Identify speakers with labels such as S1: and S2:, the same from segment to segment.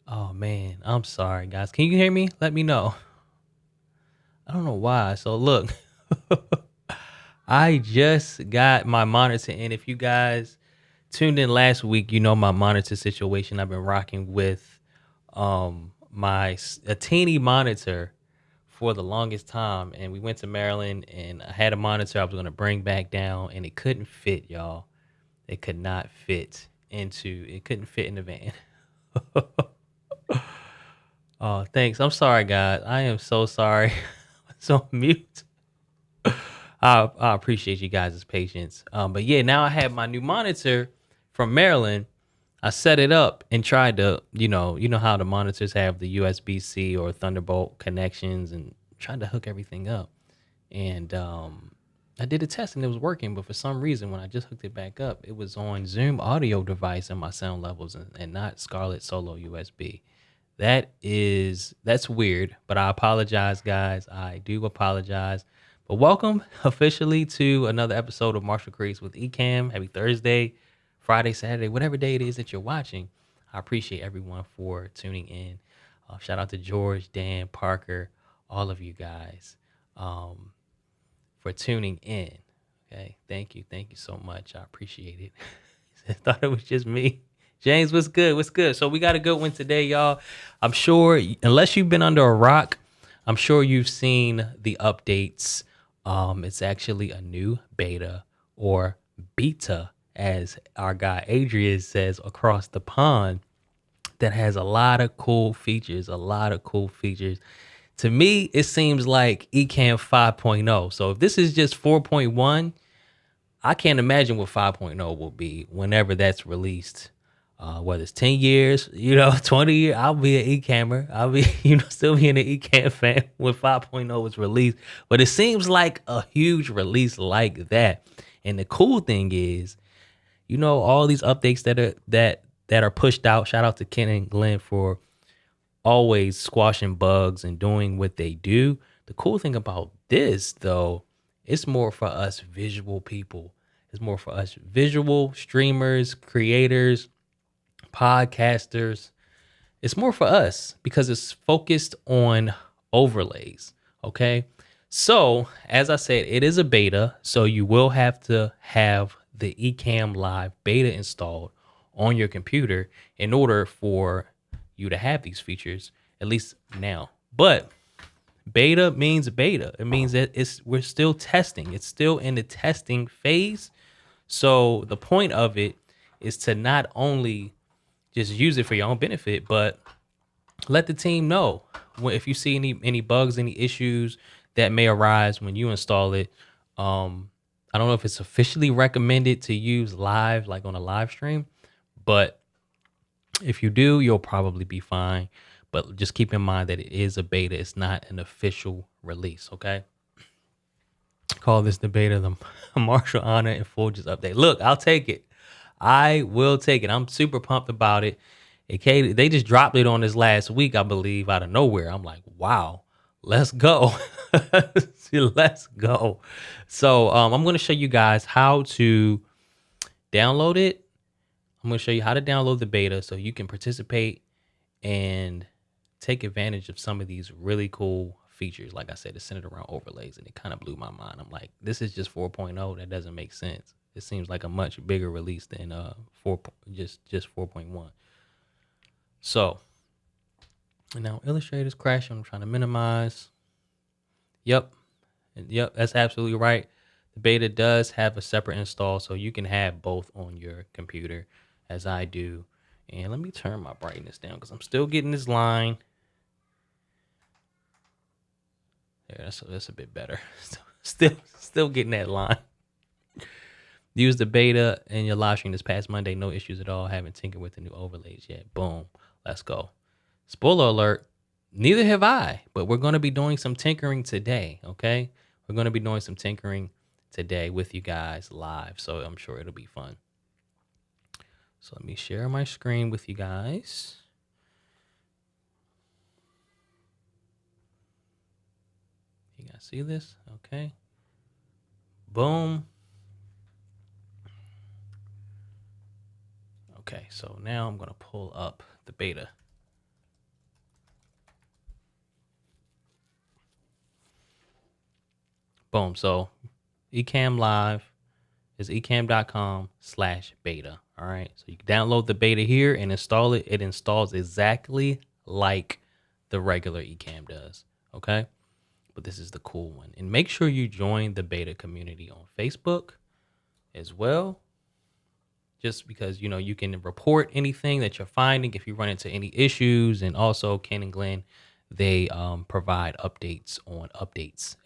S1: Oh man, I'm sorry guys. Can you hear me? Let me know. I don't know why. So look, I just got my monitor and if you guys tuned in last week, you know my monitor situation I've been rocking with a teeny monitor for the longest time and we went to Maryland and I had a monitor I was going to bring back down and it couldn't fit, y'all. It could not fit it couldn't fit in the van. Oh, thanks. I'm sorry, guys. I am so sorry. It's on mute. I appreciate you guys' patience. But yeah, now I have my new monitor from Maryland. I set it up and tried to, you know how the monitors have the USB-C or Thunderbolt connections and tried to hook everything up. And I did a test and it was working, but for some reason when I just hooked it back up, it was on Zoom audio device and my sound levels and not Scarlett Solo USB. That's weird, but I apologize, guys. I do apologize. But welcome officially to another episode of Marshall Creates with Ecamm. Happy Thursday, Friday, Saturday, whatever day it is that you're watching. I appreciate everyone for tuning in. Shout out to George, Dan, Parker, all of you guys for tuning in. Okay, thank you so much. I appreciate it. I thought it was just me. James, what's good? What's good? So we got a good one today, y'all. I'm sure, unless you've been under a rock, I'm sure you've seen the updates. It's actually a new beta or beta, as our guy Adrian says across the pond, that has a lot of cool features. To me, it seems like Ecamm 5.0. So if this is just 4.1, I can't imagine what 5.0 will be whenever that's released. Whether it's 10 years, 20 years, I'll be an Ecammer. I'll be, still being an Ecamm fan when 5.0 is released. But it seems like a huge release like that. And the cool thing is, all these updates that are pushed out. Shout out to Ken and Glenn for always squashing bugs and doing what they do. The cool thing about this, though, it's more for us visual people. It's more for us visual streamers, creators, podcasters. It's more for us because it's focused on overlays. Okay. So, as I said, it is a beta. So, you will have to have the Ecamm Live beta installed on your computer in order for you to have these features, at least now. But beta means beta. It means that we're still testing. It's still in the testing phase. So the point of it is to not only just use it for your own benefit, but let the team know if you see any bugs, any issues that may arise when you install it. I don't know if it's officially recommended to use live, like on a live stream, but if you do, you'll probably be fine. But just keep in mind that it is a beta. It's not an official release, okay? Call this the beta, the Marshall Honor and Folgers update. Look, I'll take it. I will take it. I'm super pumped about it. Okay, they just dropped it on this last week, I believe, out of nowhere. I'm like, wow, let's go. Let's go. So I'm going to show you guys how to download it. I'm going to show you how to download the beta so you can participate and take advantage of some of these really cool features. Like I said, it's centered around overlays, and it kind of blew my mind. I'm like, this is just 4.0. That doesn't make sense. It seems like a much bigger release than just 4.1. So now Illustrator's crashing. I'm trying to minimize. Yep, that's absolutely right. The beta does have a separate install, so you can have both on your computer, as I do. And let me turn my brightness down because I'm still getting this line. There, that's a bit better. Still getting that line. Use the beta in your live stream this past Monday. No issues at all. Haven't tinkered with the new overlays yet. Boom. Let's go. Spoiler alert. Neither have I, but we're going to be doing some tinkering today. Okay. We're going to be doing some tinkering today with you guys live. So I'm sure it'll be fun. So let me share my screen with you guys. You guys see this? Okay. Boom. Okay, so now I'm going to pull up the beta. Boom. So Ecamm Live is ecamm.com/beta. All right. So you can download the beta here and install it. It installs exactly like the regular Ecamm does. Okay. But this is the cool one. And make sure you join the beta community on Facebook as well. Just because, you can report anything that you're finding if you run into any issues. And also Ken and Glenn, they provide updates on updates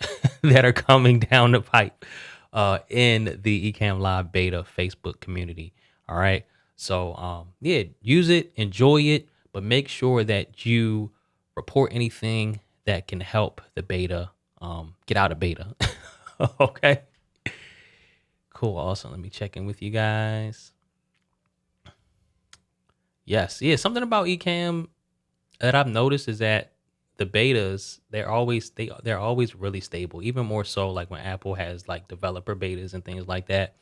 S1: that are coming down the pipe in the Ecamm Live beta Facebook community. All right. So, use it, enjoy it, but make sure that you report anything that can help the beta get out of beta. Okay. Cool. Awesome. Let me check in with you guys. Yes. Yeah. Something about Ecamm. that I've noticed is that the betas they're always really stable. Even more so like when Apple has like developer betas and things like that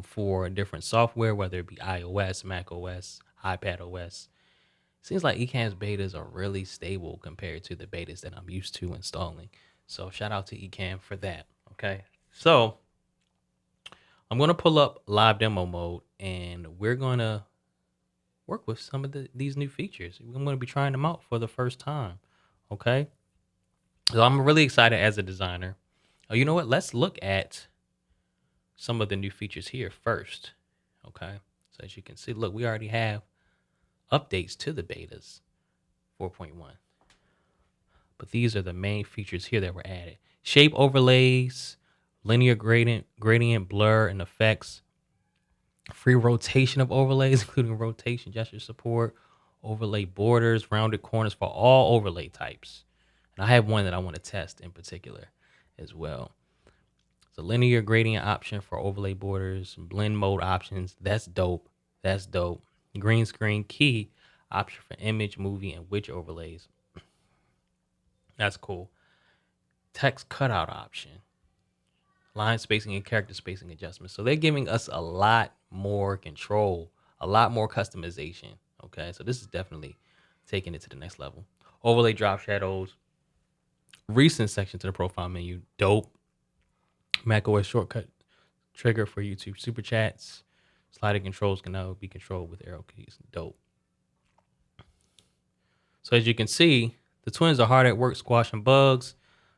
S1: for different software, whether it be iOS, Mac OS, iPad OS. Seems like Ecamm's betas are really stable compared to the betas that I'm used to installing. So shout out to Ecamm for that. Okay. So I'm gonna pull up live demo mode and we're gonna work with some of these new features. I'm gonna be trying them out for the first time. Okay. So I'm really excited as a designer. Oh, you know what? Let's look at some of the new features here first. Okay. So as you can see, look, we already have updates to the betas 4.1. But these are the main features here that were added. Shape overlays, linear gradient blur and effects, free rotation of overlays, including rotation gesture support, overlay borders, rounded corners for all overlay types. And I have one that I want to test in particular as well. So linear gradient option for overlay borders, blend mode options. That's dope. That's dope. Green screen key option for image, movie, and widget overlays. That's cool. Text cutout option, line spacing and character spacing adjustments. So they're giving us a lot more control, a lot more customization. Okay, so this is definitely taking it to the next level. Overlay drop shadows, recent section to the profile menu, dope. macOS shortcut trigger for YouTube super chats. Sliding controls can now be controlled with arrow keys. Dope. So as you can see, the twins are hard at work squashing bugs,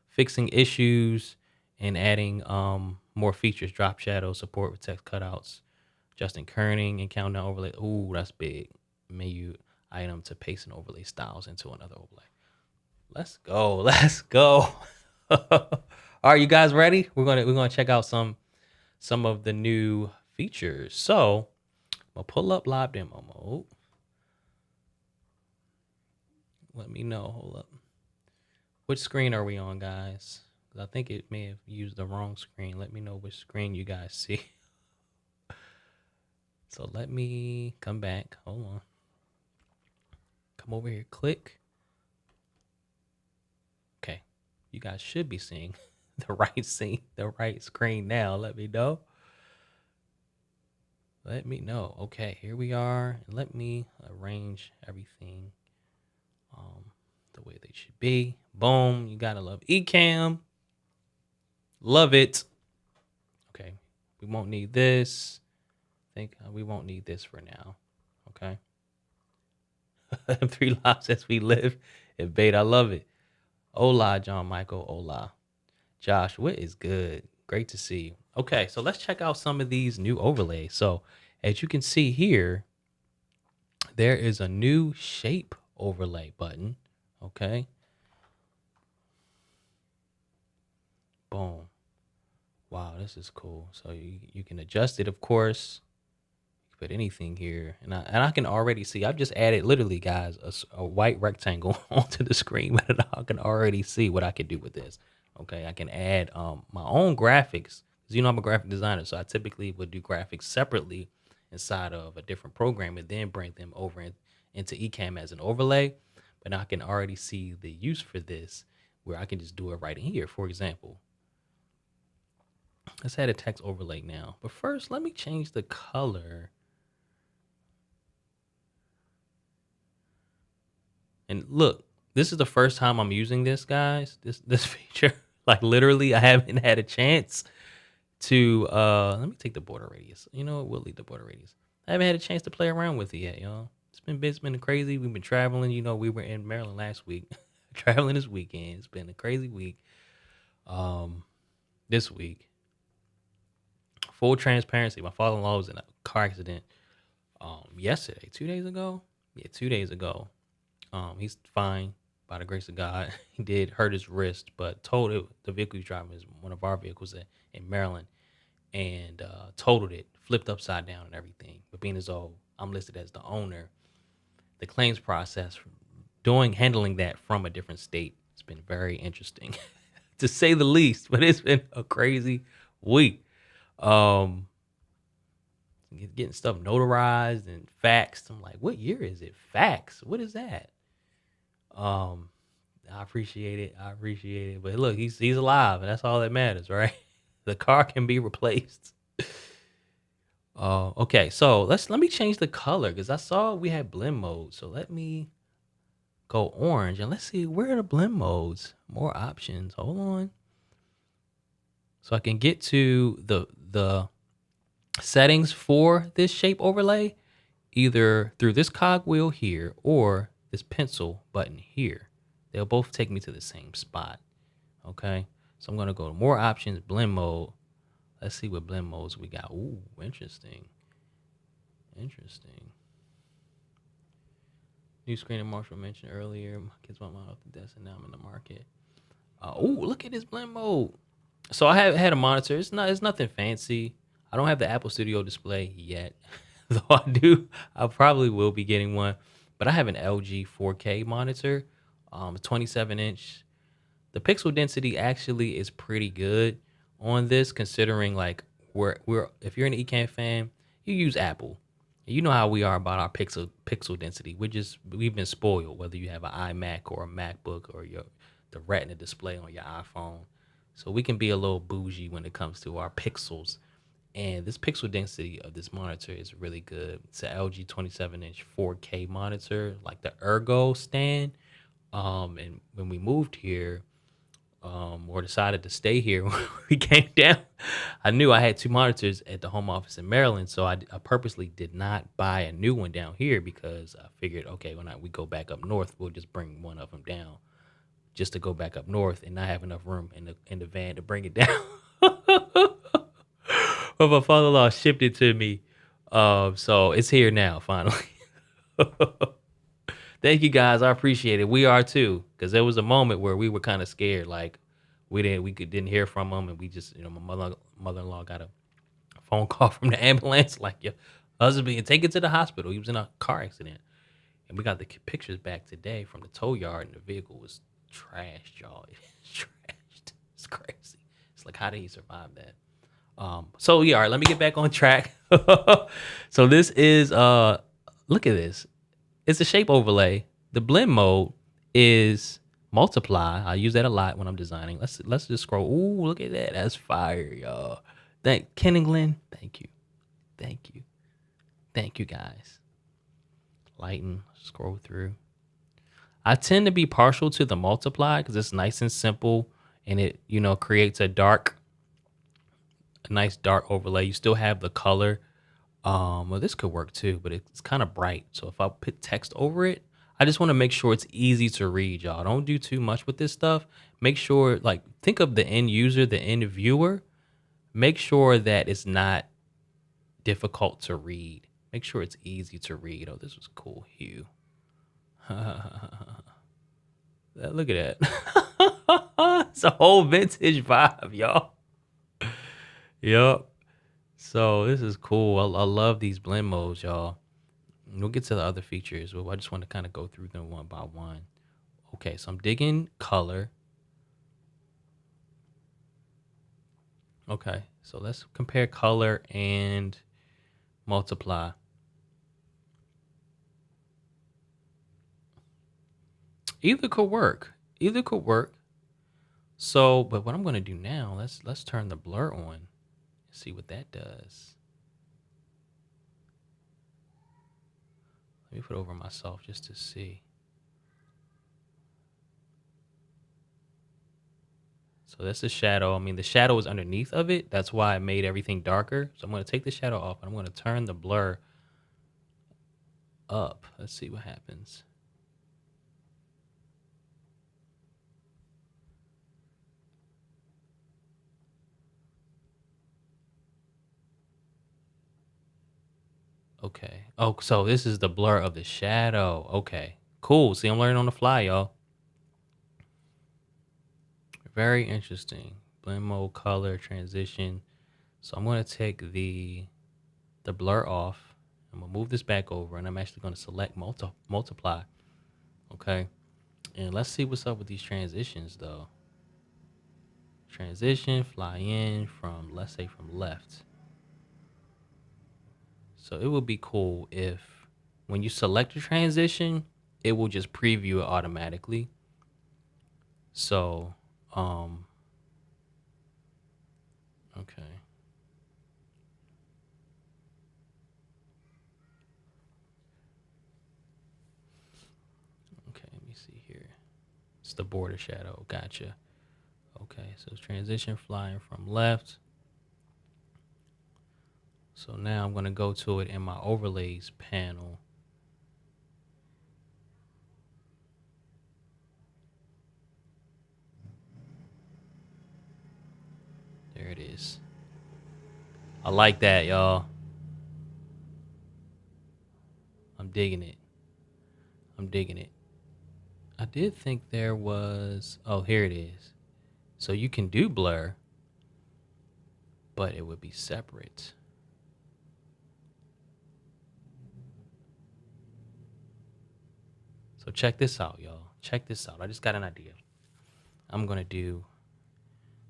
S1: fixing issues, and adding more features. Drop shadow support with text cutouts, adjusting kerning and countdown overlay. Ooh, that's big. Menu item to paste and overlay styles into another overlay. Let's go. Let's go. All right, you guys ready? We're gonna check out some of the new features. So I'm gonna pull up live demo mode. Let me know. Hold up. Which screen are we on, guys? 'Cause I think it may have used the wrong screen. Let me know which screen you guys see. So let me come back. Hold on. Come over here. Click. Okay. You guys should be seeing the right screen now. Let me know. Let me know. Okay, here we are. And let me arrange everything the way they should be. Boom. You gotta love Ecamm. Love it. Okay. We won't need this. I think we won't need this for now. Okay. 3 lives as we live in bait. I love it. Hola, John Michael. Hola. Josh, what is good? Great to see you. Okay, so let's check out some of these new overlays. So as you can see here, there is a new shape overlay button. Okay. Boom. Wow, this is cool. So you can adjust it, of course. You can put anything here. And I can already see, I've just added literally, guys, a white rectangle onto the screen, but I can already see what I could do with this. Okay, I can add my own graphics. Because you know I'm a graphic designer, so I typically would do graphics separately inside of a different program and then bring them over into Ecamm as an overlay. But I can already see the use for this where I can just do it right in here. For example, let's add a text overlay now. But first, let me change the color. And look, this is the first time I'm using this, guys. This feature. Like literally, I haven't had a chance to let me take the border radius. You know what? We'll leave the border radius. I haven't had a chance to play around with it yet, y'all. It's been crazy. We've been traveling. You know, we were in Maryland last week. Traveling this weekend. It's been a crazy week. This week. Full transparency. My father-in-law was in a car accident yesterday, 2 days ago. Yeah, 2 days ago. He's fine by the grace of God. He did hurt his wrist, but totaled the vehicle he's driving is one of our vehicles in Maryland, and totaled it, flipped upside down and everything. But being as though I'm listed as the owner, the claims process, handling that from a different state, it's been very interesting, to say the least. But it's been a crazy week. Um, Getting stuff notarized and faxed. I'm like, what year is it? Fax? What is that? Um, I appreciate it. I appreciate it. But look, he's alive, and that's all that matters, right? The car can be replaced. Okay. So let me change the color because I saw we had blend mode. So let me go orange and let's see where are the blend modes. More options. Hold on. So I can get to the settings for this shape overlay either through this cogwheel here or this pencil button here. They'll both take me to the same spot. Okay. So I'm gonna go to more options, blend mode. Let's see what blend modes we got. Ooh, interesting. Interesting. New screen and Marshall mentioned earlier. My kids want mine off the desk and now I'm in the market. Ooh, look at this blend mode. So I have had a monitor. It's nothing fancy. I don't have the Apple Studio display yet. Though I probably will be getting one. But I have an LG 4K monitor, 27 inch. The pixel density actually is pretty good on this, considering like we're if you're an Ecamm fan, you use Apple. You know how we are about our pixel density. We've been spoiled, whether you have an iMac or a MacBook or the Retina display on your iPhone. So we can be a little bougie when it comes to our pixels. And this pixel density of this monitor is really good. It's an LG 27-inch 4K monitor, like the Ergo stand. And when we moved here, or decided to stay here when we came down, I knew I had two monitors at the home office in Maryland, so I purposely did not buy a new one down here because I figured, okay, when we go back up north, we'll just bring one of them down, just to go back up north and not have enough room in the van to bring it down. But my father-in-law shipped it to me, so it's here now finally. Thank you guys. I appreciate it. We are too, because there was a moment where we were kind of scared, like didn't hear from them, and we just my mother-in-law got a phone call from the ambulance, like your husband being taken to the hospital. He was in a car accident, and we got the pictures back today from the tow yard, and the vehicle was trashed, y'all. It's trashed. It's crazy. It's like, how did he survive that? So yeah, all right, let me get back on track. So this is look at this. It's a shape overlay. The blend mode is multiply. I use that a lot when I'm designing. Let's just scroll. Ooh, look at that. That's fire, y'all. Thank Ken and Glenn. Thank you. Thank you. Thank you guys. Lighten, scroll through. I tend to be partial to the multiply because it's nice and simple and it, creates a nice dark overlay. You still have the color. Well, this could work too, but it's kind of bright. So if I put text over it, I just want to make sure it's easy to read, y'all. Don't do too much with this stuff. Make sure, like, think of the end user, the end viewer. Make sure that it's not difficult to read. Make sure it's easy to read. Oh, this was cool hue. Look at that. It's a whole vintage vibe, y'all. Yup. So this is cool. I love these blend modes, y'all. We'll get to the other features, but I just want to kind of go through them one by one. Okay, so I'm digging color. Okay, so let's compare color and multiply. Either could work. Either could work. So, but what I'm going to do now, let's turn the blur on and see what that does. Let me put it over myself just to see. So that's the shadow. I mean, the shadow is underneath of it. That's why I made everything darker. So I'm going to take the shadow off and I'm going to turn the blur up. Let's see what happens. Okay. Oh, so this is the blur of the shadow. Okay. Cool. See, I'm learning on the fly, y'all. Very interesting. Blend mode, color, transition. So I'm going to take the blur off. I'm going to move this back over and I'm actually going to select multiply. Okay. And let's see what's up with these transitions though. Transition, fly in from, let's say from left. So it would be cool if when you select a transition, it will just preview it automatically. So, okay. Okay, let me see here. It's the border shadow. Gotcha. Okay, so transition flying from left. So now I'm going to go to it in my overlays panel. There it is. I like that, y'all. I'm digging it. I'm digging it. I did think there was, oh, here it is. So you can do blur, but it would be separate. So check this out, y'all. Check this out. I just got an idea. I'm going to do,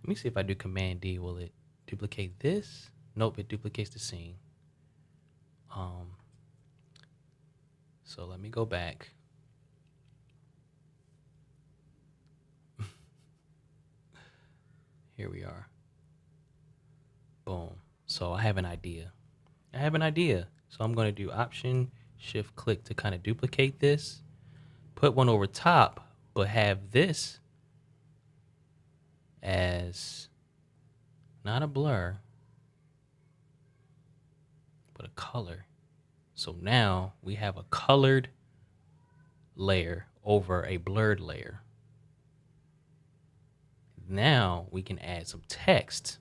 S1: let me see if I do Command D. Will it duplicate this? Nope, it duplicates the scene. So let me go back. Here we are. Boom. So I have an idea. So I'm going to do Option Shift click to kind of duplicate this. Put one over top, but have this as not a blur, but a color. So now we have a colored layer over a blurred layer. Now we can add some text.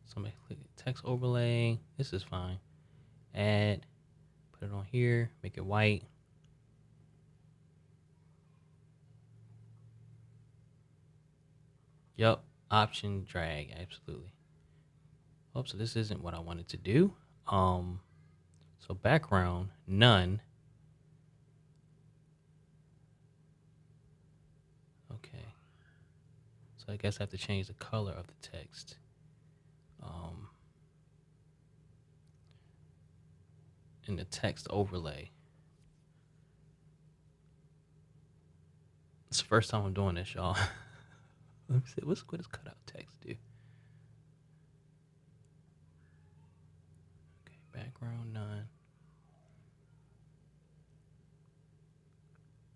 S1: So I'm gonna click text overlay. This is fine. Add, put it on here, make it white. Yup, option drag, absolutely. Oh, so this isn't what I wanted to do. So background, none. Okay. So I guess I have to change the color of the text. In the text overlay. It's the first time I'm doing this, y'all. Let me see. What does cutout text do? Okay, background none.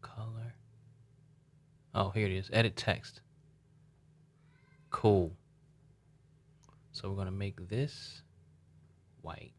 S1: Color. Oh, here it is. Edit text. Cool. So we're gonna make this white.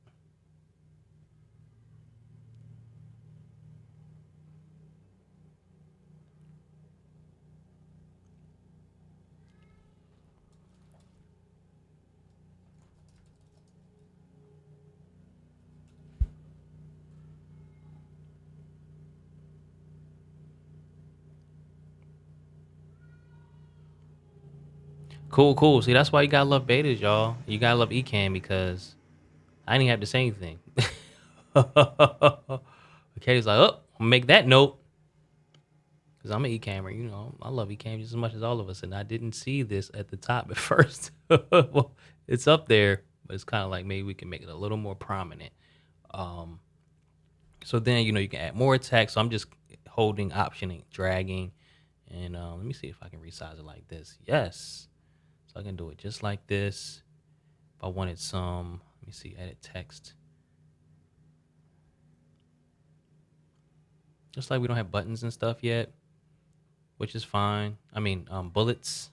S1: Cool, cool. See, that's why you gotta love betas, y'all. You gotta love Ecamm because I didn't have to say anything. Okay, he's like, oh, I'll make that note. Because I'm an Ecammer, you know, I love Ecamm just as much as all of us. And I didn't see this at the top at first. Well, it's up there, but it's kind of like maybe we can make it a little more prominent. Um, so then, you know, you can add more text. So I'm just holding Option and dragging. And let me see if I can resize it like this. Yes. So I can do it just like this. If I wanted some, let me see, edit text. Just like we don't have buttons and stuff yet, which is fine. I mean, bullets,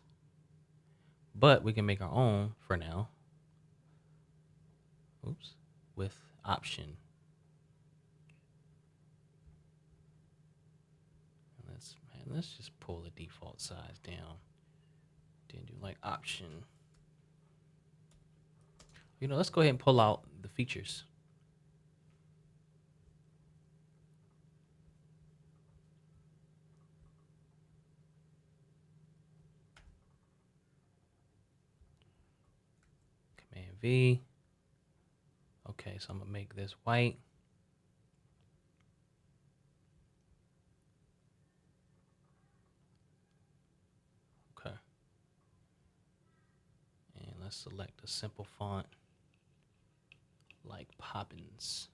S1: but we can make our own for now. Oops, with Option. Let's just pull the default size down. Then do like Option. You know, let's go ahead and pull out the features. Command V. Okay, so I'm gonna make this white. Okay. And let's select a simple font like Poppins.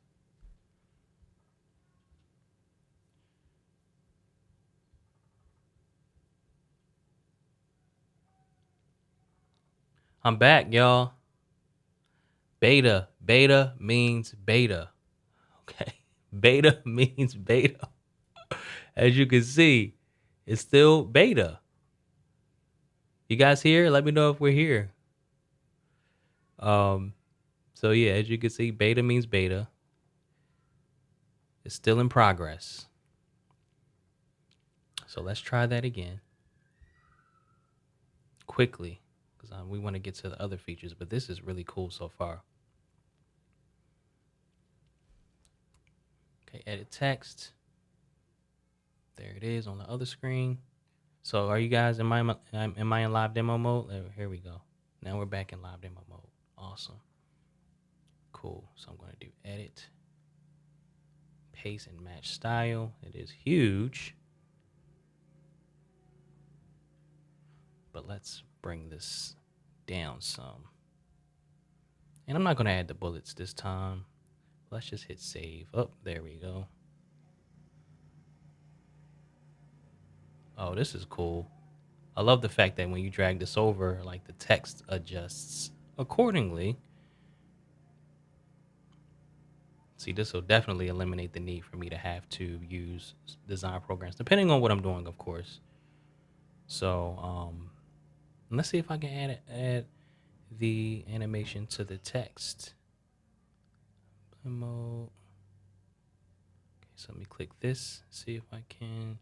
S1: I'm back, y'all. Beta. Beta means beta. Okay. Beta means beta. As you can see, it's still beta. You guys here? Let me know if we're here. Um, so yeah, as you can see, beta means beta. It's still in progress. So let's try that again quickly because we want to get to the other features, but this is really cool so far. Okay, edit text. There it is on the other screen. So are you guys, am I in live demo mode? Here we go. Now we're back in live demo mode. Awesome. Cool. So I'm going to do edit, paste and match style. It is huge. But let's bring this down some. And I'm not going to add the bullets this time. Let's just hit save. Oh, there we go. Oh, this is cool. I love the fact that when you drag this over, like the text adjusts accordingly. See, this will definitely eliminate the need for me to have to use design programs, depending on what I'm doing, of course. So, let's see if I can add the animation to the text. Mode. Okay, so let me click this, see if I can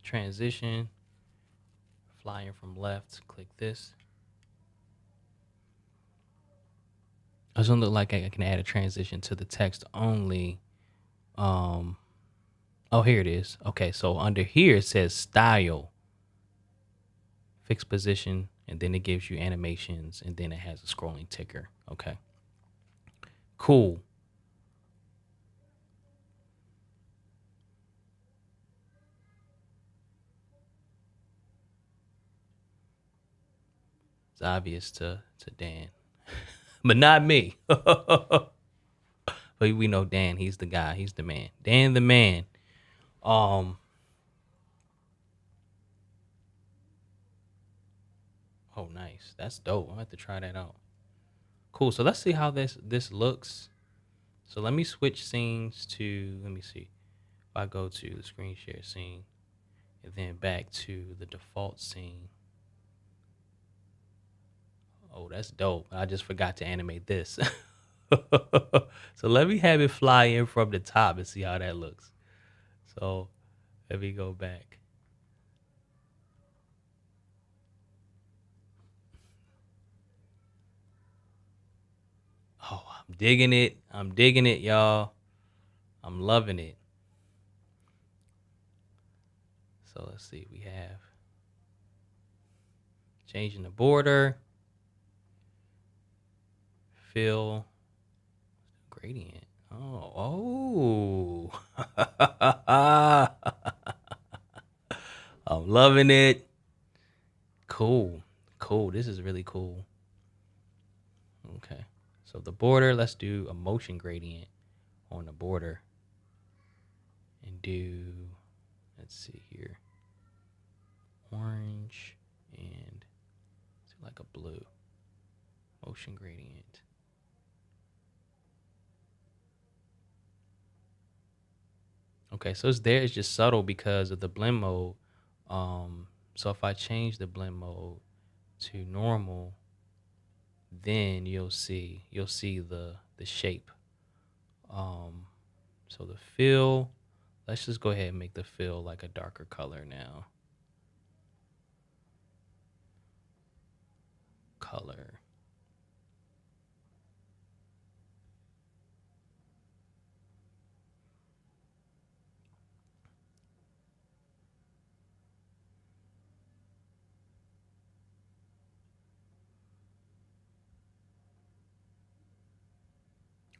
S1: transition. Flyer from left, click this. It doesn't look like I can add a transition to the text only. Oh, here it is. Okay, so under here it says style, fixed position, and then it gives you animations, and then it has a scrolling ticker. Okay, cool. It's obvious to Dan, but not me. But we know Dan. He's the guy. He's the man. Dan the man. Oh, nice. That's dope. I'm gonna have to try that out. Cool. So let's see how this looks. So let me switch scenes to. Let me see. If I go to the screen share scene, and then back to the default scene. Oh, that's dope. I just forgot to animate this. So let me have it fly in from the top and see how that looks. So let me go back. Oh, I'm digging it. I'm digging it, y'all. I'm loving it. So let's see. We have changing the border, fill, gradient. Oh. I'm loving it. Cool. Cool. This is really cool. Okay. So the border, let's do a motion gradient on the border. And do, let's see here, orange and like a blue. Motion gradient. Okay, so it's there. It's just subtle because of the blend mode. So if I change the blend mode to normal, then you'll see the shape. So the fill, let's just go ahead and make the fill like a darker color now. Color.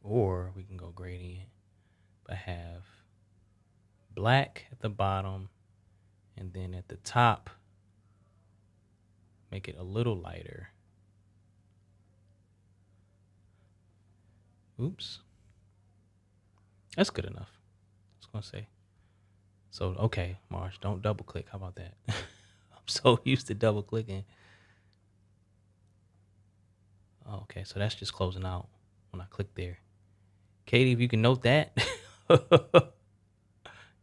S1: Or we can go gradient, but have black at the bottom, and then at the top, make it a little lighter. Oops. That's good enough. I was gonna say. So okay, Marsh, don't double click. How about that? I'm so used to double clicking. Okay, so that's just closing out when I click there. Katie, if you can note that.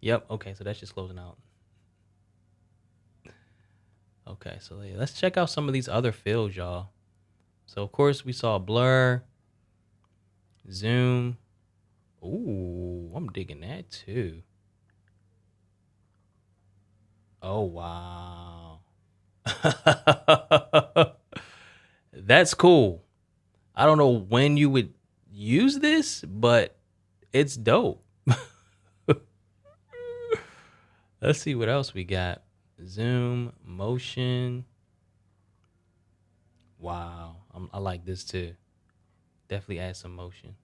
S1: Yep. Okay, so that's just closing out. Okay, so yeah, let's check out some of these other fields, y'all. So of course we saw blur, zoom. Ooh, I'm digging that too. Oh wow. That's cool. I don't know when you would use this, but it's dope. Let's see what else we got. Zoom, motion. Wow. I like this too. Definitely add some motion.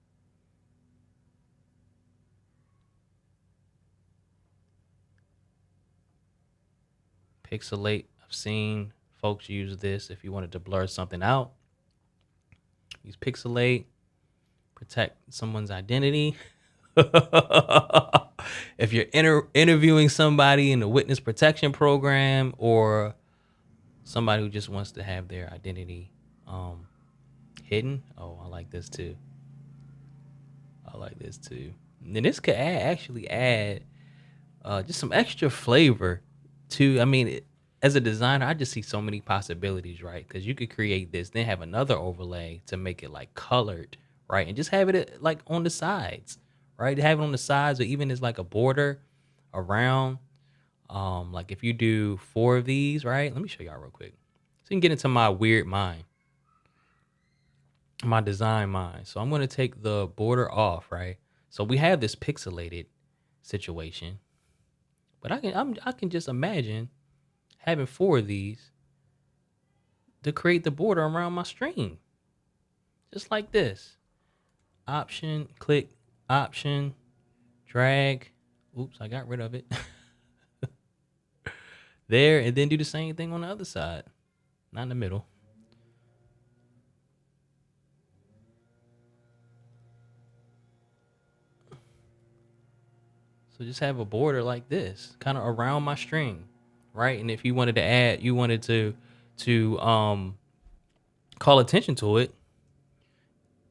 S1: Pixelate. I've seen folks use this if you wanted to blur something out. Use pixelate, protect someone's identity. If you're interviewing somebody in the witness protection program or somebody who just wants to have their identity hidden. Oh, I like this too. I like this too. And then this could actually add just some extra flavor to. I mean, as a designer, I just see so many possibilities, right? Because you could create this, then have another overlay to make it like colored, right? And just have it like on the sides, right? Have it on the sides, or even as like a border around. Like if you do 4 of these, right? Let me show y'all real quick, so you can get into my weird mind, my design mind. So I'm going to take the border off, right? So we have this pixelated situation, but I can just imagine having 4 of these to create the border around my string, just like this. Option, click, option, drag. Oops, I got rid of it. There, and then do the same thing on the other side, not in the middle. So just have a border like this, kind of around my string, right? And if you wanted to add, you wanted to call attention to it,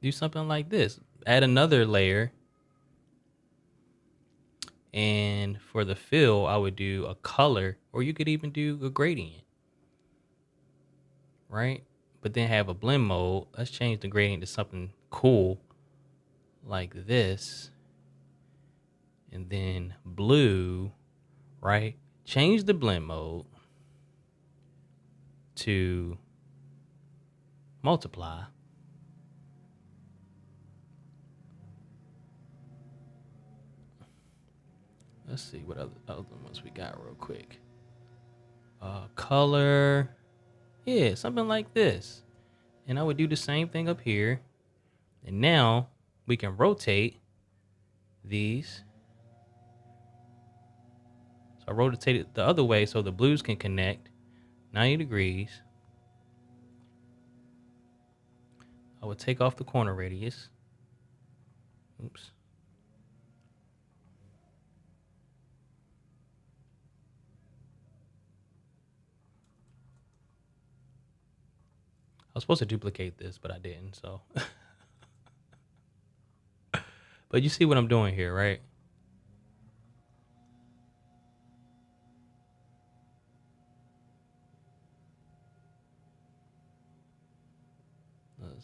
S1: do something like this. Add another layer, and for the fill, I would do a color, or you could even do a gradient, right? But then have a blend mode. Let's change the gradient to something cool like this, and then blue, right? Change the blend mode to multiply. Let's see what other ones we got real quick. Color. Yeah, something like this. And I would do the same thing up here. And now we can rotate these. So I rotate it the other way so the blues can connect 90 degrees. I would take off the corner radius. Oops. I was supposed to duplicate this, but I didn't, so. But you see what I'm doing here, right?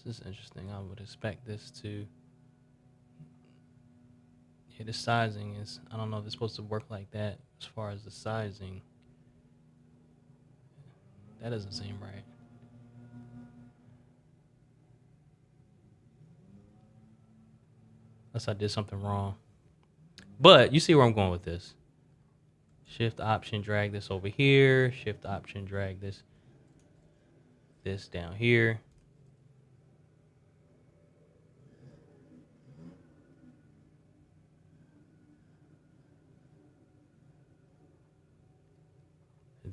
S1: This is interesting. I would expect this to. Yeah, the sizing is. I don't know if it's supposed to work like that as far as the sizing. That doesn't seem right. Unless I did something wrong. But you see where I'm going with this. Shift option, drag this over here. Shift option, drag this down here.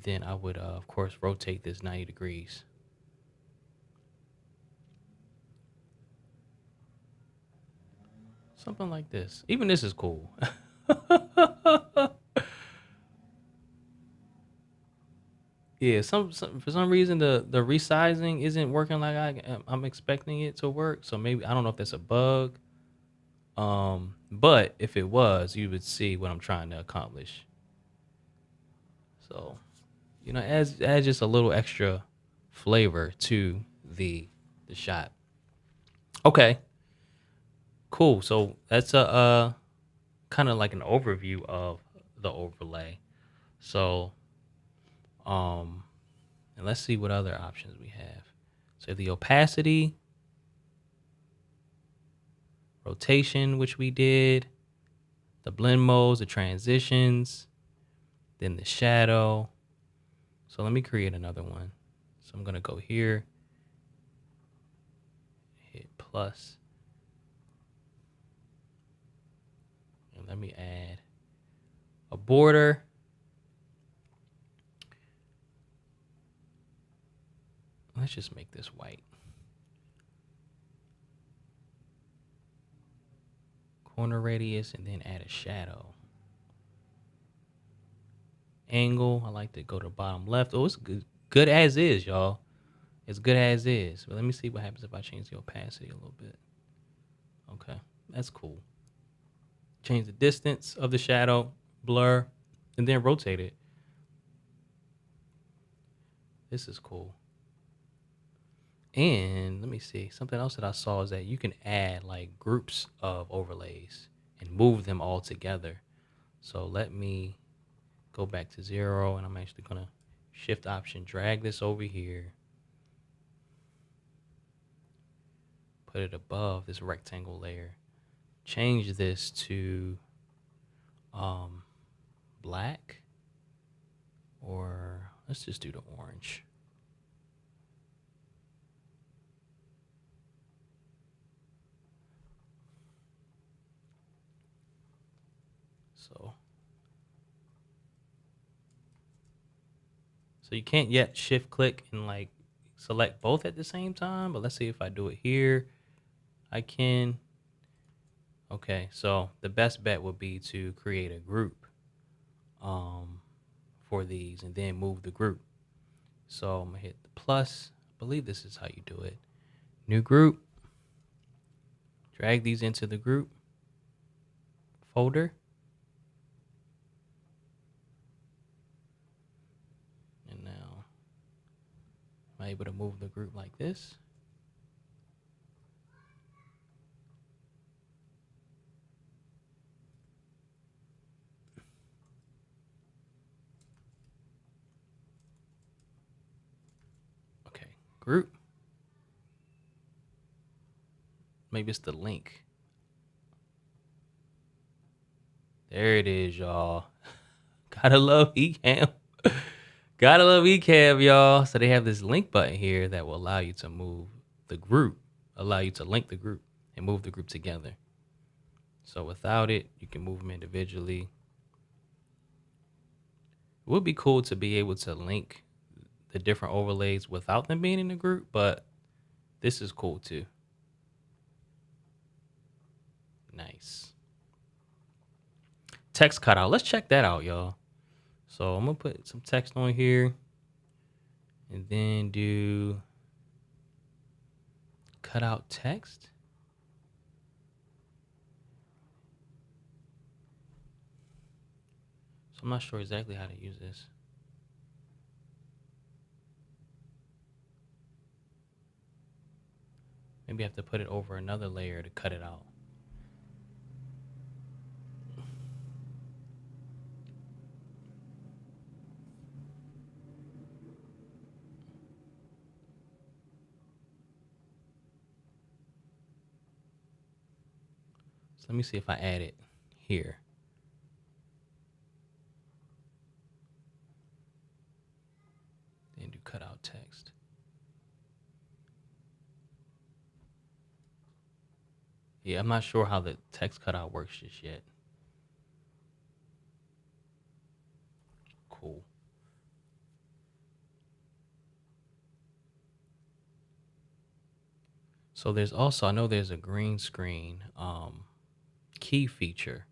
S1: Then I would, of course, rotate this 90 degrees. something like this. Even this is cool. Yeah, some for some reason the resizing isn't working like I'm expecting it to work. So maybe I don't know if that's a bug. But if it was, you would see what I'm trying to accomplish. So, adds just a little extra flavor to the shot. Okay, cool. So that's a kind of like an overview of the overlay. So, um, and let's see what other options we have. So the opacity, rotation, which we did, the blend modes, the transitions, then the shadow. So let me create another one. So I'm gonna go here, hit plus, and let me add a border. Let's just make this white. Corner radius, and then add a shadow. Angle, I like to go to bottom left. Oh, it's good as is, y'all. It's good as is. But let me see what happens if I change the opacity a little bit. Okay, that's cool. Change the distance of the shadow, blur, and then rotate it. This is cool. And let me see. Something else that I saw is that you can add like groups of overlays and move them all together. So let me go back to 0, and I'm actually going to shift option, drag this over here, put it above this rectangle layer, change this to black, or let's just do the orange. So you can't yet shift click and like select both at the same time, but let's see if I do it here. I can. Okay, so the best bet would be to create a group for these and then move the group. So I'm gonna hit the plus. I believe this is how you do it. New group. Drag these into the group folder. And now I'm able to move the group like this. Okay, group. Maybe it's the link. There it is, y'all. Gotta love Ecamm. Gotta love Ecamm, y'all. So they have this link button here that will allow you to move the group, allow you to link the group and move the group together. So without it, you can move them individually. It would be cool to be able to link the different overlays without them being in the group, but this is cool too. Nice. Text cutout. Let's check that out, y'all. So I'm gonna put some text on here and then do cutout text. So I'm not sure exactly how to use this. Maybe I have to put it over another layer to cut it out. So let me see if I add it here. Then do cutout text. Yeah, I'm not sure how the text cutout works just yet. Cool. So there's also, I know there's a green screen key feature.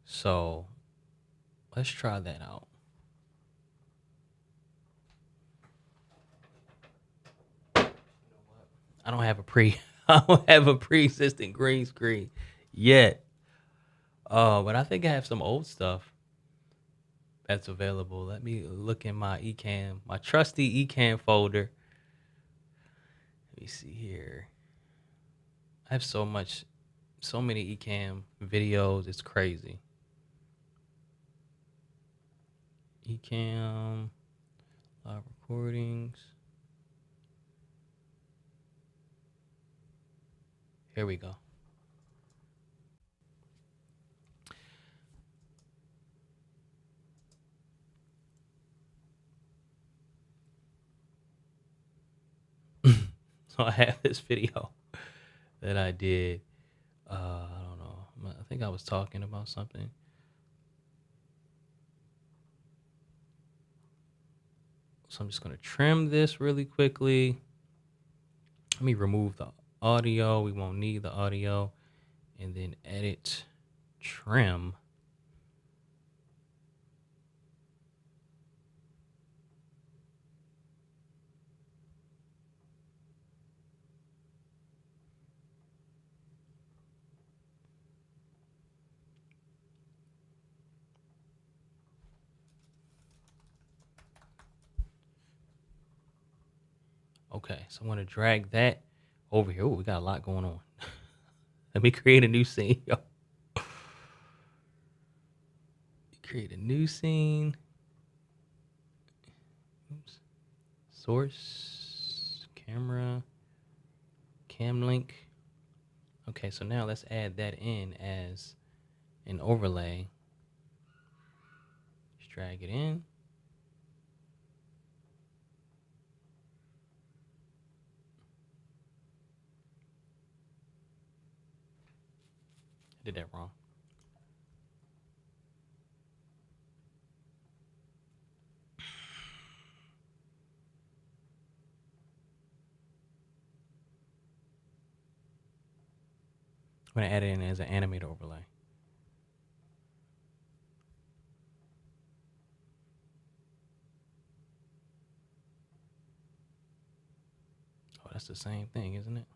S1: So let's try that out. I don't have a I don't have a pre-existing green screen yet. But I think I have some old stuff that's available. Let me look in my Ecamm, my trusty Ecamm folder. Let me see here. I have so many Ecamm videos. It's crazy. Ecamm live recordings. Here we go. So I have this video that I did. I don't know. I think I was talking about something. So I'm just going to trim this really quickly. Let me remove the audio. We won't need the audio. And then edit, trim. Okay, so I'm going to drag that over here. Oh, we got a lot going on. Let me create a new scene, yo. Create a new scene. Oops. Source, camera, cam link. Okay, so now let's add that in as an overlay. Just drag it in. I did that wrong. I'm gonna add it in as an animated overlay. Oh, that's the same thing, isn't it?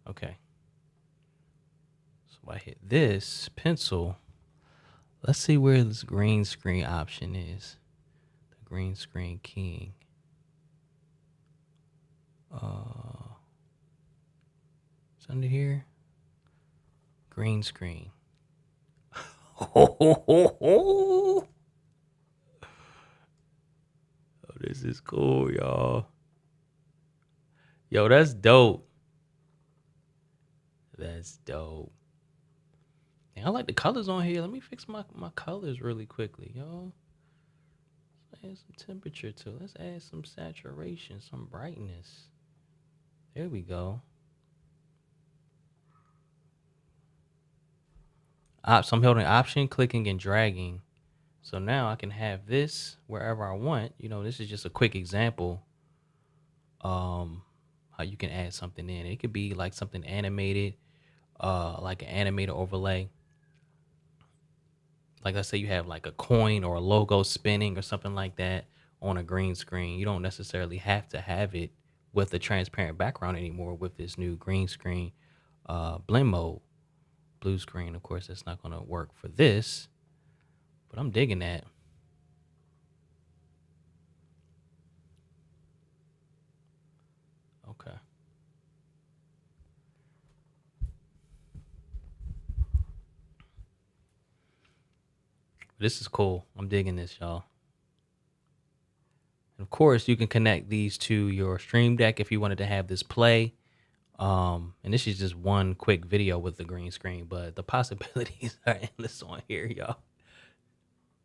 S1: Okay. So I hit this pencil. Let's see where this green screen option is. The green screen keying. It's under here. Green screen. Oh, this is cool, y'all. Yo, that's dope. That's dope. And I like the colors on here. Let me fix my colors really quickly, y'all. Let's add some temperature to it. Let's add some saturation, some brightness. There we go. So I'm holding Option, clicking, and dragging. So now I can have this wherever I want. You know, this is just a quick example. How you can add something in. It could be like something animated, like an animated overlay. Like let's say you have like a coin or a logo spinning or something like that on a green screen. You don't necessarily have to have it with a transparent background anymore with this new green screen blend mode. Blue screen, of course, that's not going to work for this, but I'm digging that. Okay. This is cool. I'm digging this, y'all. And of course, you can connect these to your Stream Deck if you wanted to have this play. And this is just one quick video with the green screen, but the possibilities are endless on here, y'all.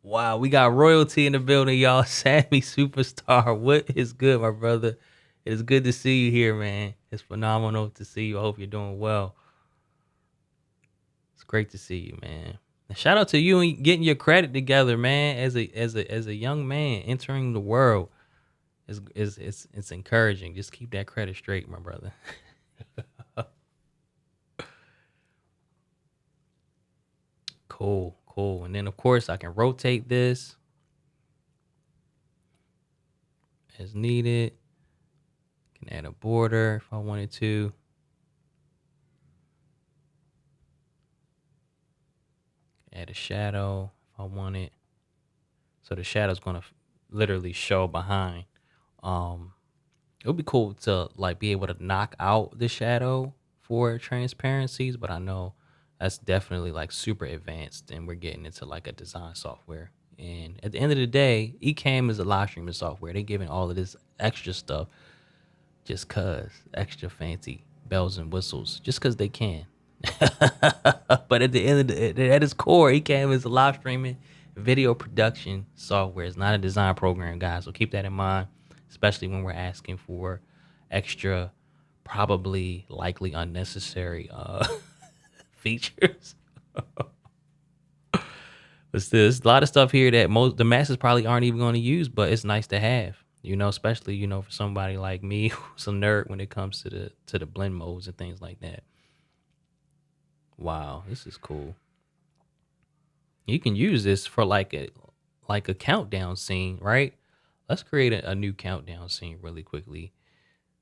S1: Wow, we got royalty in the building, y'all. Sammy Superstar. What is good, my brother? It is good to see you here, man. It's phenomenal to see you. I hope you're doing well. It's great to see you, man. And shout out to you and getting your credit together, man. As a young man entering the world, it's encouraging. Just keep that credit straight, my brother. Cool, cool. And then of course I can rotate this as needed. Can add a border if I wanted to. Add a shadow if I want it. So the shadow's gonna literally show behind. Um, it would be cool to like be able to knock out the shadow for transparencies, but I know that's definitely like super advanced, and we're getting into like a design software. And at the end of the day, Ecamm is a live streaming software. They're giving all of this extra stuff just cause extra fancy bells and whistles, just cause they can. But at the end of at its core, Ecamm is a live streaming video production software. It's not a design program, guys. So keep that in mind, especially when we're asking for extra, probably likely unnecessary features. But still, there's a lot of stuff here that most the masses probably aren't even going to use, but it's nice to have. You know, especially for somebody like me, who's a nerd when it comes to the blend modes and things like that. Wow, this is cool. You can use this for like a countdown scene, right? Let's create a new countdown scene really quickly.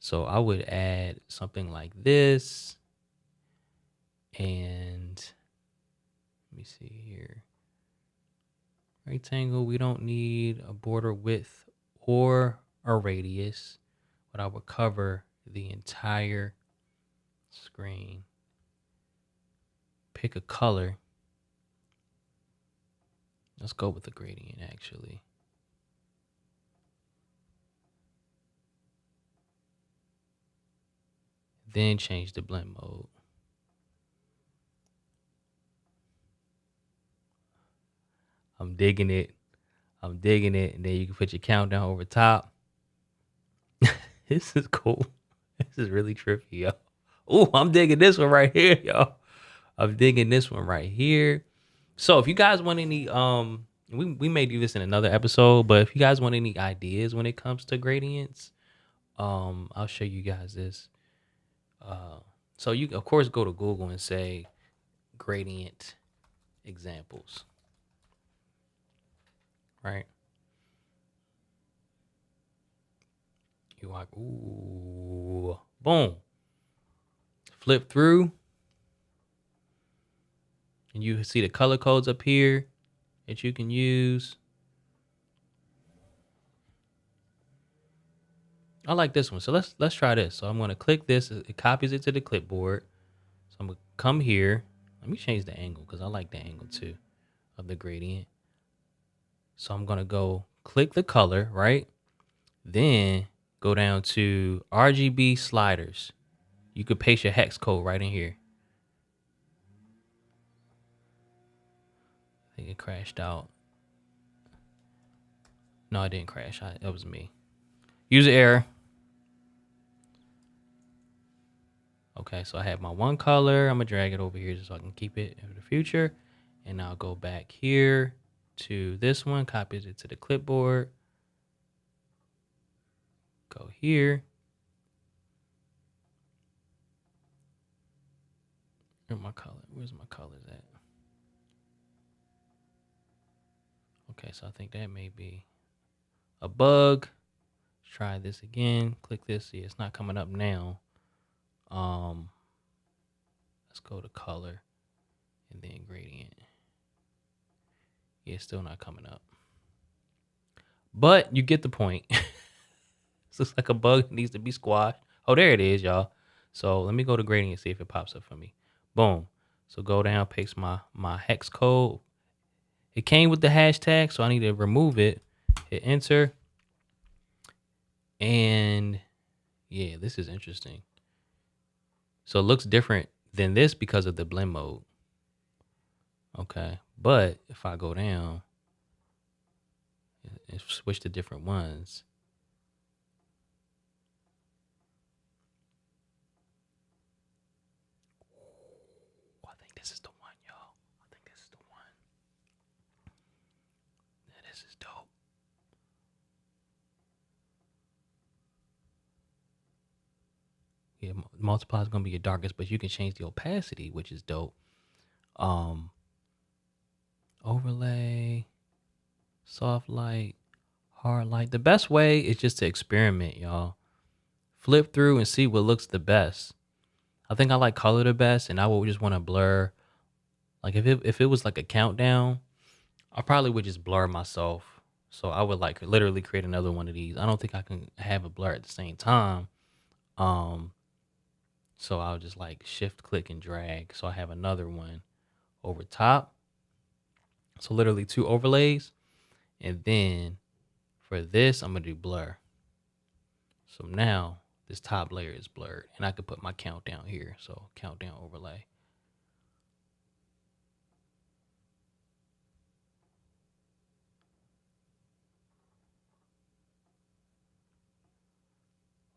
S1: So I would add something like this, and let me see here. Rectangle, we don't need a border width or a radius, but I would cover the entire screen. Pick a color. Let's go with the gradient actually. Then change the blend mode. I'm digging it. I'm digging it. And then you can put your countdown over top. This is cool. This is really trippy, yo. Oh, I'm digging this one right here, yo. I'm digging this one right here. So if you guys want any we may do this in another episode, but if you guys want any ideas when it comes to gradients, I'll show you guys this. So you of course go to Google and say gradient examples, right? You like, ooh, boom. Flip through, and you see the color codes up here that you can use. I like this one. So let's try this. So I'm gonna click this. It copies it to the clipboard. So I'm gonna come here. Let me change the angle because I like the angle too of the gradient. So I'm gonna go click the color, right? Then go down to RGB sliders. You could paste your hex code right in here. I think it crashed out. No, it didn't crash. That was me. User error. Okay, so I have my one color. I'm gonna drag it over here just so I can keep it in the future. And I'll go back here to this one, copies it to the clipboard. Go here. Where's my color? Where's my colors at? Okay, so I think that may be a bug. Let's try this again. Click this. See, it's not coming up now. Let's go to color and then gradient. Yeah, it's still not coming up. But you get the point. This looks like a bug that needs to be squashed. Oh, there it is, y'all. So let me go to gradient and see if it pops up for me. Boom. So go down, paste my hex code. It came with the hashtag, so I need to remove it. Hit enter. And yeah, this is interesting. So it looks different than this because of the blend mode. Okay. But if I go down and switch to different ones, I think this is the one, y'all. I think this is the one. Yeah, this is dope. Yeah, multiply is gonna be your darkest, but you can change the opacity, which is dope. Um, overlay, soft light, hard light. The best way is just to experiment, y'all. Flip through and see what looks the best. I think I like color the best, and I would just want to blur. Like if it was like a countdown, I probably would just blur myself. So I would like literally create another one of these. I don't think I can have a blur at the same time. Um, so I'll just like shift click and drag. So I have another one over top. So literally two overlays. And then for this, I'm gonna do blur. So now this top layer is blurred, and I could put my countdown here. So countdown overlay.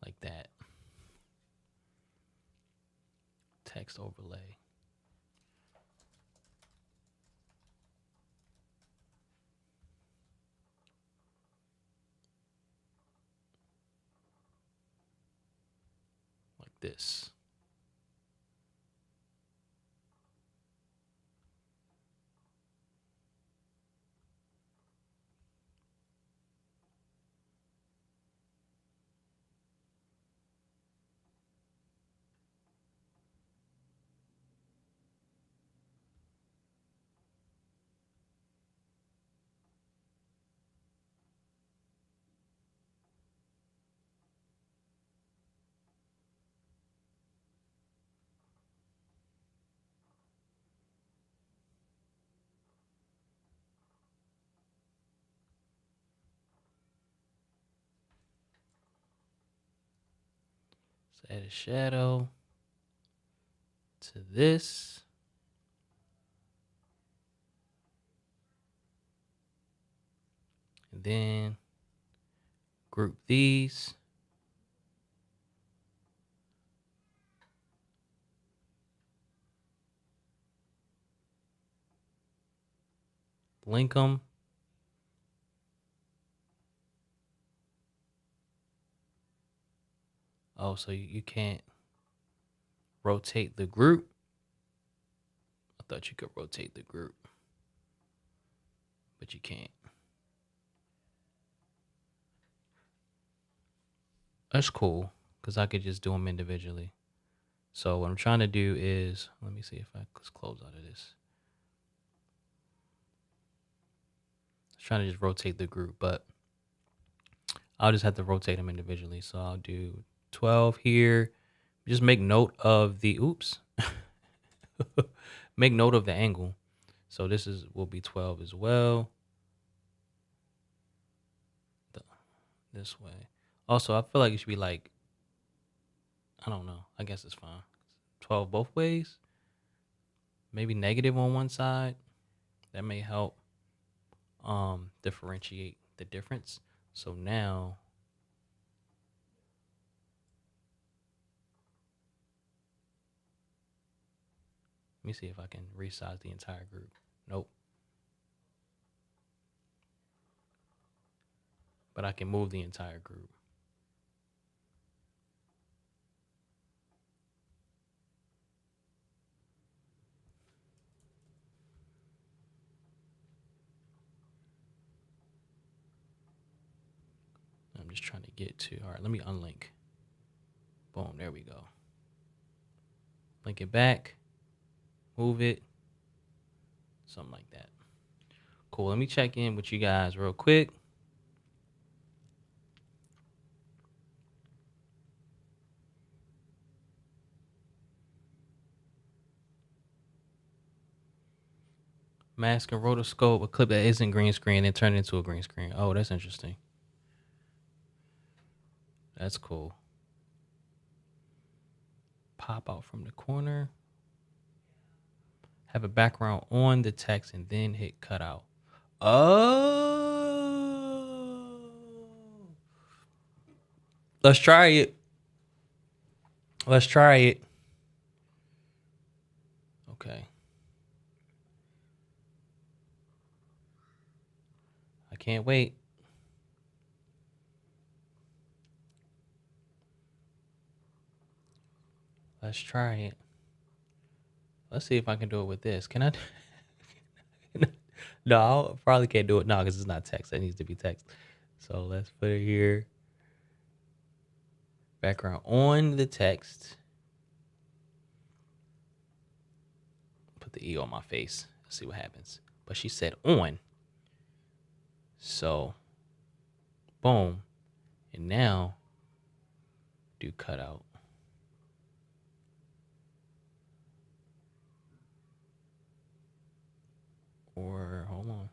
S1: Like that. Text overlay. Like this. So add a shadow to this. And then group these. Link them. Oh, so you can't rotate the group. I thought you could rotate the group, but you can't. That's cool, because I could just do them individually. So what I'm trying to do is, let me see if I just close out of this. I was trying to just rotate the group, but I'll just have to rotate them individually. So I'll do 12 here. Just make note of the, oops. Make note of the angle. So this will be 12 as well. This way. Also, I feel like it should be like, I don't know. I guess it's fine. 12 both ways. Maybe negative on one side. That may help differentiate the difference. So now let me see if I can resize the entire group. Nope. But I can move the entire group. I'm just trying to get to, all right, let me unlink. Boom, there we go. Link it back, move it, something like that. Cool, let me check in with you guys real quick. Mask and rotoscope, a clip that isn't green screen and turn it into a green screen. Oh, that's interesting. That's cool. Pop out from the corner. Have a background on the text and then hit cutout. Oh. Let's try it. Let's try it. Okay. I can't wait. Let's try it. Let's see if I can do it with this. Can I? No, I probably can't do it now because it's not text. That needs to be text. So let's put it here. Background on the text. Put the E on my face. Let's see what happens. But she said on. So, boom. And now, do cutout. Or, hold on.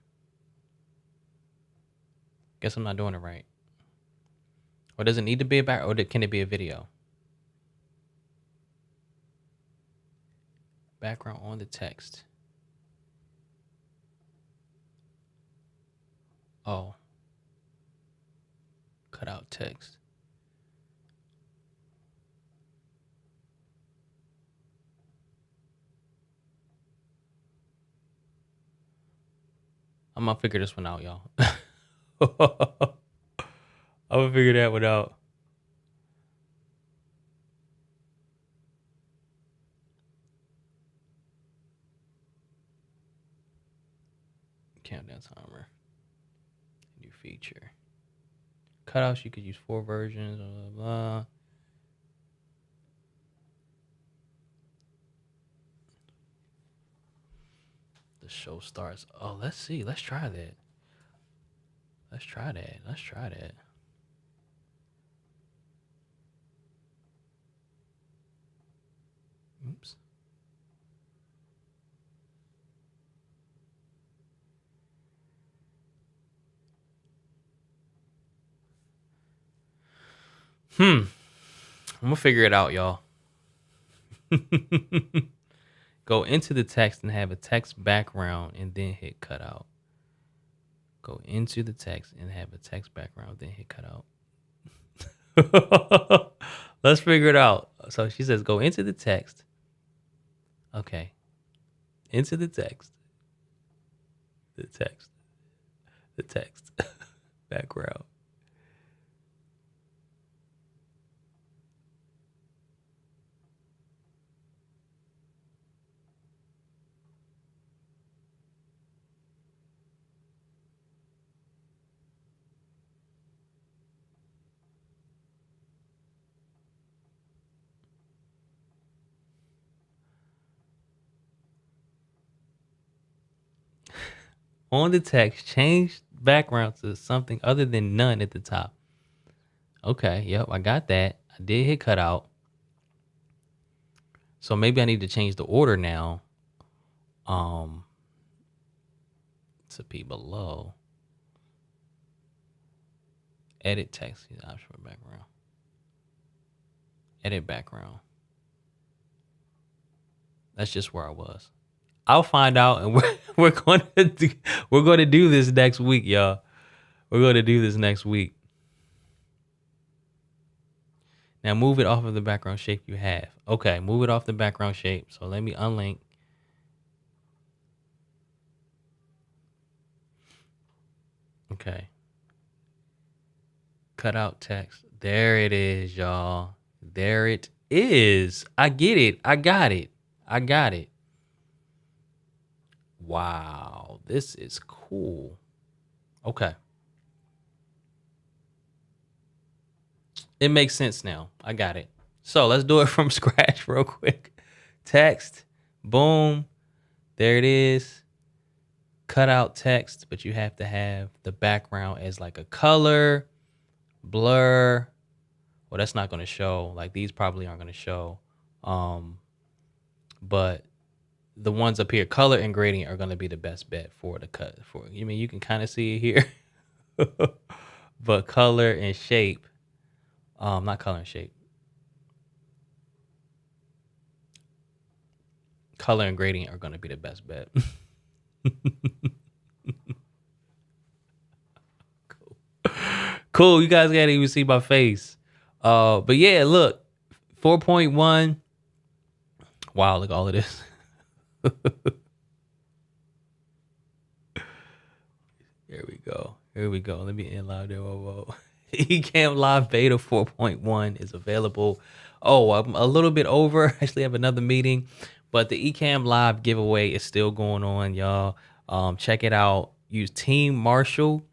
S1: Guess I'm not doing it right. Or does it need to be a back? Or can it be a video? Background on the text. Oh. Cut out text. I'm gonna figure this one out, y'all. I'm gonna figure that one out. Countdown timer. New feature. Cutouts, you could use 4 versions, blah, blah, blah. The show starts. Oh, let's see. Let's try that. Let's try that. Oops. I'm gonna figure it out, y'all. Go into the text and have a text background and then hit cutout. Go into the text and have a text background, then hit cutout. Let's figure it out. So she says go into the text. Okay. Into the text. The text. Background. On the text, change background to something other than none at the top. Okay, yep, I got that. I did hit cutout. So maybe I need to change the order now. To be below. Edit text. Option for background. Edit background. That's just where I was. I'll find out, and we're going to do this next week, y'all. We're going to do this next week. Now move it off of the background shape you have. Okay, move it off the background shape. So let me unlink. Okay. Cut out text. There it is, y'all. There it is. I get it. I got it. Wow. This is cool. Okay. It makes sense now. I got it. So let's do it from scratch real quick. Text. Boom. There it is. Cut out text, but you have to have the background as like a color, blur. Well, that's not going to show. Like these probably aren't going to show. But the ones up here, color and gradient, are going to be the best bet for the cut. For you mean you can kind of see it here, but color and shape, not color and shape. Color and gradient are going to be the best bet. Cool. You guys can't even see my face. But yeah, look, 4.1. Wow, look at all of this. Here we go. Let me end live there. Whoa. Ecamm Live Beta 4.1 is available. Oh, I'm a little bit over. Actually, I have another meeting, but the Ecamm Live giveaway is still going on, y'all. Check it out. Use Team Marshall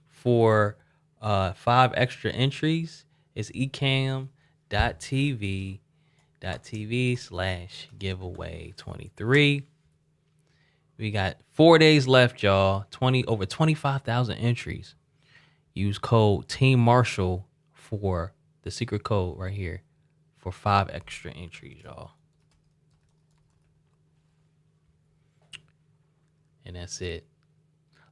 S1: for 5 extra entries. It's ecamm.tv.tv/giveaway23. We got 4 days left, y'all. Over 25,000 entries. Use code Team Marshall for the secret code right here for 5 extra entries, y'all. And that's it.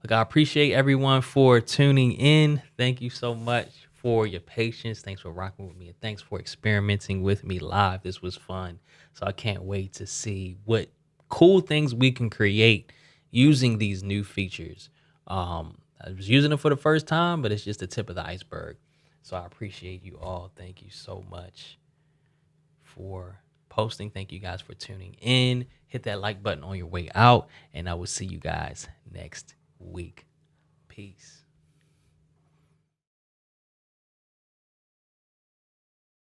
S1: Look, I appreciate everyone for tuning in. Thank you so much for your patience. Thanks for rocking with me. And thanks for experimenting with me live. This was fun. So I can't wait to see what cool things we can create using these new features. I was using them for the first time, but it's just the tip of the iceberg. So I appreciate you all. Thank you so much for posting. Thank you guys for tuning in. Hit that like button on your way out, and I will see you guys next week. Peace.